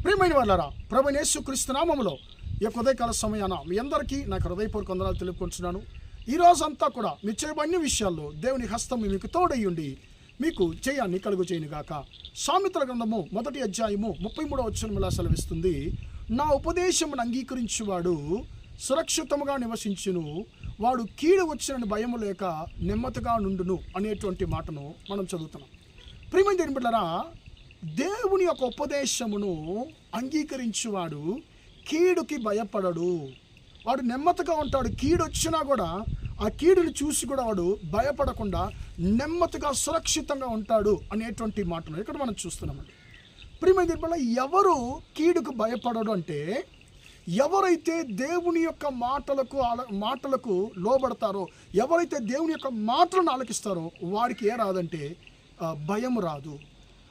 ప్రియమైన వాళ్ళారా, ప్రభువైన యేసుక్రీస్తు నామములో ఈ యొక్క ఉదయకాల సమయాన మీ అందరికీ నాకు హృదయపూర్వక వందనాలు తెలుపుకుంటున్నాను. ఈ రోజంతా కూడా మీ చేయబడిన విషయాల్లో దేవుని హస్తం మీకు తోడయ్యుండి మీకు జయాన్ని కలుగు చేయనుగాక. సామెతల గ్రంథము 1వ అధ్యాయము 33వ వచనం ఇలా సెలవిస్తుంది, నా ఉపదేశమును అంగీకరించువాడు సురక్షితముగా నివసించును, వాడు కీడు వచ్చినని భయము లేక నెమ్మదిగా నుండును అనేటువంటి మాటను మనం చదువుతున్నాం. ప్రియమైన దేవుని బిడ్డలారా, దేవుని యొక్క ఉపదేశమును అంగీకరించువాడు కీడుకి భయపడడు. వాడు నెమ్మదిగా ఉంటాడు. కీడు వచ్చినా కూడా ఆ కీడుని చూసి కూడా వాడు భయపడకుండా నెమ్మదిగా సురక్షితంగా ఉంటాడు అనేటువంటి మాటను ఇక్కడ మనం చూస్తున్నామండి. ప్రియమైన దేవుని బిడ్డలారా, ఎవరు కీడుకు భయపడడు అంటే ఎవరైతే దేవుని యొక్క మాటలకు లోబడతారో, ఎవరైతే దేవుని యొక్క మాటలను ఆలకిస్తారో వాడికి ఏ రాదంటే భయం రాదు.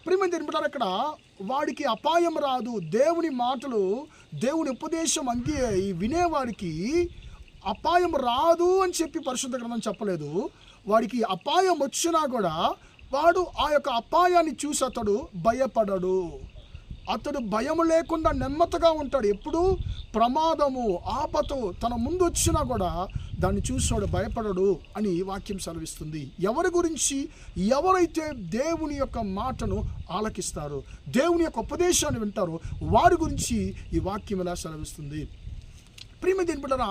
ప్రియమైన దేవుని బిడ్డలారా, ఇక్కడ వాడికి అపాయం రాదు. దేవుని మాటలు, దేవుని ఉపదేశం వినేవాడికి అపాయం రాదు అని చెప్పి పరిశుద్ధ గ్రంథం చెప్పలేదు. వాడికి అపాయం వచ్చినా కూడా వాడు ఆ యొక్క అపాయాన్ని చూసి అతడు భయపడడు. అతడు భయం లేకుండా నెమ్మదిగా ఉంటాడు. ఎప్పుడు ప్రమాదము ఆపతో తన ముందు వచ్చినా కూడా దాన్ని చూసాడు భయపడడు అని వాక్యం సెలవిస్తుంది. ఎవరి గురించి? ఎవరైతే దేవుని యొక్క మాటను ఆలకిస్తారో, దేవుని యొక్క ఉపదేశాన్ని వింటారో వారి గురించి ఈ వాక్యం ఎలా సెలవిస్తుంది. ప్రియమైన దేవుని బిడ్డలారా,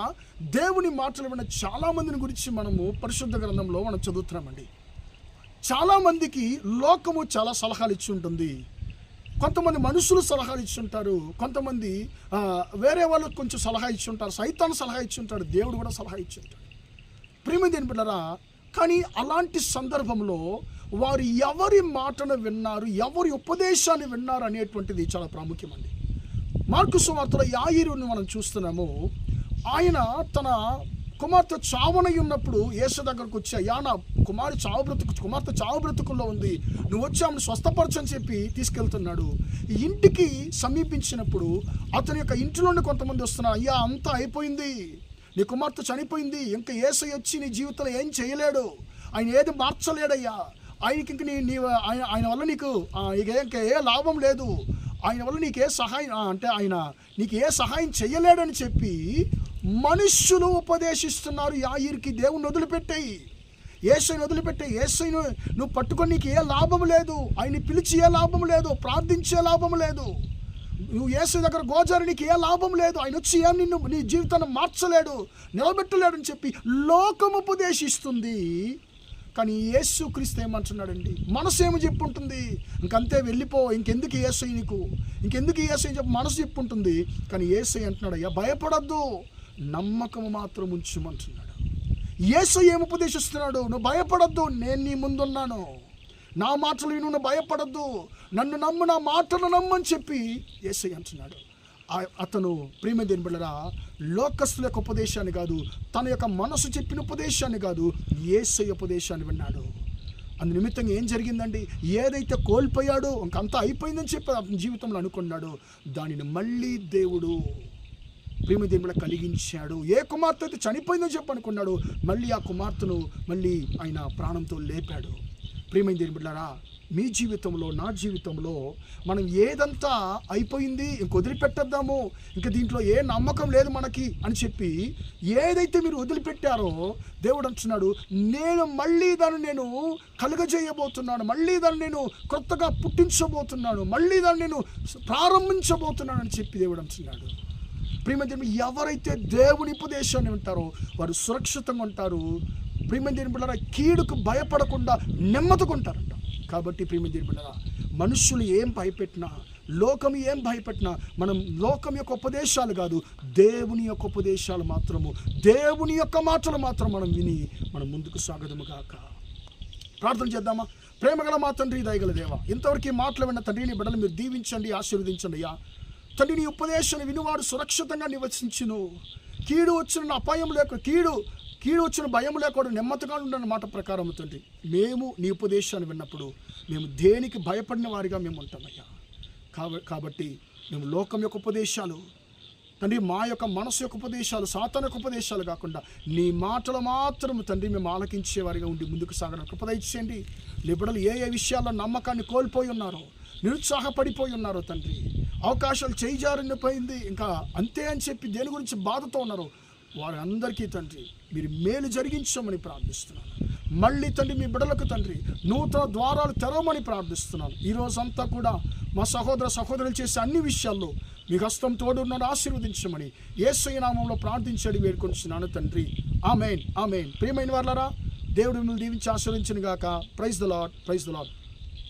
దేవుని మాటలు విన్న చాలామందిని గురించి మనము పరిశుద్ధ గ్రంథంలో మనం చదువుతున్నామండి. చాలామందికి లోకము చాలా సలహాలు ఇచ్చి ఉంటుంది. కొంతమంది మనుషులు సలహాలు ఇచ్చుంటారు, కొంతమంది వేరే వాళ్ళకు కొంచెం సలహా ఇచ్చుంటారు, సైతాను సలహా ఇచ్చుంటాడు, దేవుడు కూడా సలహా ఇచ్చుంటాడు. ప్రియమైన దేవుని బిడ్డలారా, కానీ అలాంటి సందర్భంలో వారు ఎవరి మాటను విన్నారు, ఎవరి ఉపదేశాన్ని విన్నారు అనేటువంటిది చాలా ప్రాముఖ్యమండి. మార్కు సువార్తలో యాయిరుని మనం చూస్తున్నాము. ఆయన తన కుమార్తె చావనై ఉన్నప్పుడు యేసు దగ్గరకు వచ్చి, అయ్యా నా కుమార్తె చావు బ్రతుకుల్లో ఉంది, నువ్వు వచ్చి ఆమెను స్వస్థపరచని చెప్పి తీసుకెళ్తున్నాడు. ఈ ఇంటికి సమీపించినప్పుడు అతని యొక్క ఇంటిలోనే కొంతమంది వస్తున్నారు. అయ్యా అంతా అయిపోయింది, నీ కుమార్తె చనిపోయింది, ఇంకా యేసయ్య వచ్చి నీ జీవితంలో ఏం చేయలేడు, ఆయన ఏది మార్చలేడయ్యా, ఆయనకి ఇంక ఆయన వల్ల నీకు ఇంకా ఏ లాభం లేదు, ఆయన వల్ల నీకే సహాయం నీకు ఏ సహాయం చేయలేడని చెప్పి మనుష్యులు ఉపదేశిస్తున్నారు. యాయిర్కి దేవుని వదిలిపెట్టాయి, యేసయ్యను వదిలిపెట్టాయి, యేసయ్యను నువ్వు పట్టుకొని నీకు ఏ లాభం లేదు, ఆయన్ని పిలిచి ఏ లాభం లేదు, ప్రార్థించే లాభం లేదు, నువ్వు యేసయ్య దగ్గర గోజారు నీకు ఏ లాభం లేదు, ఆయన వచ్చి నీ జీవితాన్ని మార్చలేడు, నిలబెట్టలేడు అని చెప్పి లోకం ఉపదేశిస్తుంది. కానీ యేసుక్రీస్తు ఏమంటున్నాడండి? మనసు ఏమి చెప్పుంటుంది, ఇంకంతే వెళ్ళిపో, ఇంకెందుకు యేసయ్య నీకు, ఇంకెందుకు యేసయ్య చెప్పి మనసు చెప్పుంటుంది. కానీ యేసయ్య అంటున్నాడు, అయ్యా భయపడద్దు, నమ్మకము మాత్రం ఉంచమంటున్నాడు. యేసయ్య ఏమి ఉపదేశిస్తున్నాడు? నువ్వు భయపడద్దు, నేను నీ ముందున్నాను, నా మాటలు విను, నువ్వు భయపడద్దు, నన్ను నమ్ము, నా మాటలు నమ్మని చెప్పి యేసయ్య అంటున్నాడు. అతను ప్రియమైన దేవుని బిడ్డలారా, లోకస్తుల యొక్క ఉపదేశాన్ని కాదు, తన యొక్క మనసు చెప్పిన ఉపదేశాన్ని కాదు, యేసయ్య ఉపదేశాన్ని విన్నాడు. అందు నిమిత్తంగా ఏం జరిగిందండి? ఏదైతే కోల్పోయాడో ఇంకంతా అయిపోయిందని చెప్పి అతని జీవితంలో అనుకున్నాడు, దానిని మళ్ళీ దేవుడు ప్రియమైన దేవుని బిడ్డ కలిగించాడు. ఏ కుమార్తె అయితే చనిపోయిందని చెప్పి అనుకున్నాడు, మళ్ళీ ఆ కుమార్తెను మళ్ళీ ఆయన ప్రాణంతో లేపాడు. ప్రియమైన దేవుని బిడ్డలారా, మీ జీవితంలో, నా జీవితంలో మనం ఏదంతా అయిపోయింది, ఇంక వదిలిపెట్టేద్దాము, ఇంక దీంట్లో ఏ నమ్మకం లేదు మనకి అని చెప్పి ఏదైతే మీరు వదిలిపెట్టారో దేవుడు అంటున్నాడు, నేను మళ్ళీ దాన్ని కలుగజేయబోతున్నాను, మళ్ళీ దాన్ని నేను కొత్తగా పుట్టించబోతున్నాను, మళ్ళీ దాన్ని నేను ప్రారంభించబోతున్నాను అని చెప్పి దేవుడు అంటున్నాడు. ప్రియమైన దేవుని, ఎవరైతే దేవుని ఉపదేశాన్ని వింటారో వారు సురక్షితంగా ఉంటారు. ప్రియమైన దేవుని బిడ్డలారా, కీడుకు భయపడకుండా నెమ్మదిగా ఉంటారంట. కాబట్టి ప్రియమైన దేవుని బిడ్డలారా, మనుషులు ఏం భయపెట్టినా, లోకం ఏం భయపెట్టినా మనం లోకం యొక్క ఉపదేశాలు కాదు, దేవుని యొక్క ఉపదేశాలు మాత్రము, దేవుని యొక్క మాటలు మాత్రం మనం విని మనం ముందుకు సాగదము గాక. ప్రార్థన చేద్దామా? ప్రేమగల మా తండ్రి, దయగల దేవా, ఇంతవరకు ఈ మాటలు విన్న తండ్రి, నీ బిడ్డలు మీరు దీవించండి, ఆశీర్వదించండి అయ్యా. తండ్రి, నీ ఉపదేశాన్ని వినివాడు సురక్షితంగా నివసించును, కీడు వచ్చిన అపాయం లేక కీడు వచ్చిన భయం లేకుండా నెమ్మదిగా ఉండని మాట ప్రకారం తండ్రి, మేము నీ ఉపదేశాన్ని విన్నప్పుడు మేము దేనికి భయపడిన వారిగా మేము ఉంటామయ్యా. కాబట్టి మేము లోకం యొక్క ఉపదేశాలు తండ్రి, మా యొక్క మనసు యొక్క ఉపదేశాలు, సాతాను యొక్క ఉపదేశాలు కాకుండా నీ మాటలు మాత్రం తండ్రి మేము ఆలకించేవారిగా ఉండి ముందుకు సాగడానికి కృప దయచేయండి. నీ బిడ్డలు ఏ విషయాల్లో నమ్మకాన్ని కోల్పోయి ఉన్నారో, నిరుత్సాహపడిపోయి ఉన్నారో తండ్రి, అవకాశాలు చేయిజారిపోయింది, ఇంకా అంతే అని చెప్పి దేని గురించి బాధతో ఉన్నారు, వారందరికీ తండ్రి మీరు మేలు జరిగించమని ప్రార్థిస్తున్నాను. మళ్ళీ తండ్రి మీ బిడ్డలకు తండ్రి నూతన ద్వారాలు తెరవమని ప్రార్థిస్తున్నాను. ఈరోజంతా కూడా మా సహోదర సహోదరులు చేసే అన్ని విషయాల్లో మీ హస్తం తోడున్నాడు, ఆశీర్వదించమని యేసయ్య నామములో ప్రార్థించడి వేడుకొంచున్నాను తండ్రి. ఆమేన్, ఆమేన్. ప్రియమైన వారలారా, దేవుడు మిమ్మల్ని దీవించి ఆశీర్వదించును గాక. Praise the Lord, praise the lord.